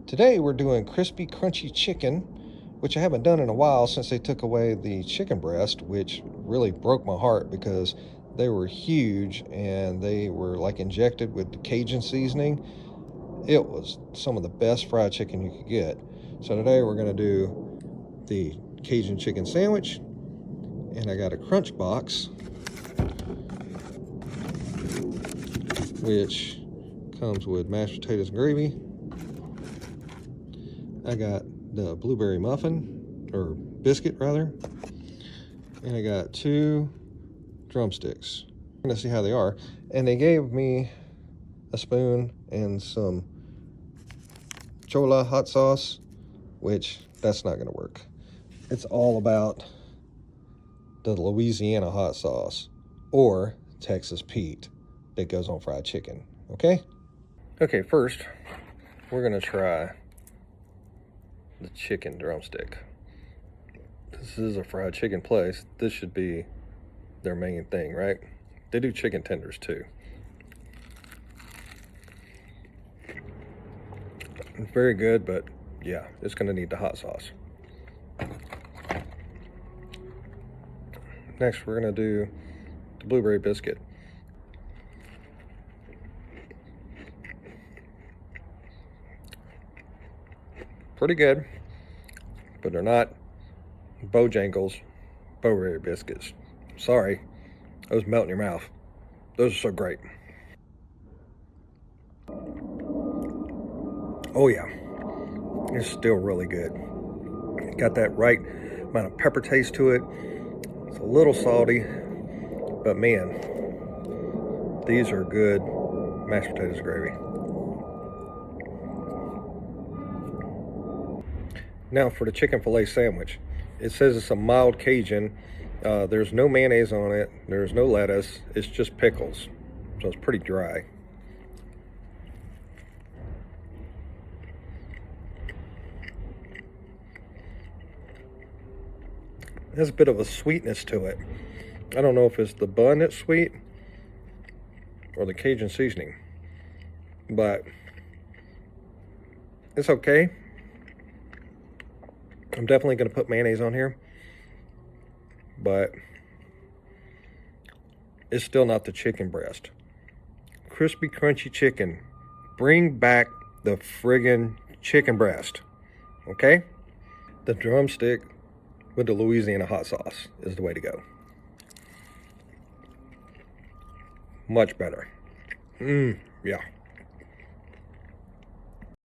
Today we're doing Krispy Crunchy Chicken, which I haven't done in a while since they took away the chicken breast, which really broke my heart because they were huge and they were like injected with the Cajun seasoning. It was some of the best fried chicken you could get. So today we're going to do the Cajun chicken sandwich, and I got a crunch box, which comes with mashed potatoes and gravy. I got the blueberry muffin, or biscuit rather, and I got 2 drumsticks. I'm gonna see how they are. And they gave me a spoon and some chola hot sauce, which that's not gonna work. It's all about the Louisiana hot sauce or Texas Pete that goes on fried chicken, okay? Okay, first we're gonna try the chicken drumstick. This is a fried chicken place. This should be their main thing, right? They do chicken tenders too. It's very good, but yeah, it's gonna need the hot sauce. Next, we're gonna do the blueberry biscuit. Pretty good, but they're not Bojangles Blueberry Biscuits. Sorry, those melt in your mouth. Those are so great. Oh yeah, it's still really good. Got that right amount of pepper taste to it. It's a little salty, but man, these are good mashed potatoes gravy. Now for the chicken fillet sandwich. It says it's a mild Cajun. There's no mayonnaise on it. There's no lettuce. It's just pickles. So it's pretty dry. It has a bit of a sweetness to it. I don't know if it's the bun that's sweet or the Cajun seasoning, but it's okay. I'm definitely going to put mayonnaise on here, but it's still not the chicken breast. Krispy Crunchy Chicken, bring back the friggin' chicken breast, okay? The drumstick with the Louisiana hot sauce is the way to go. Much better. Yeah.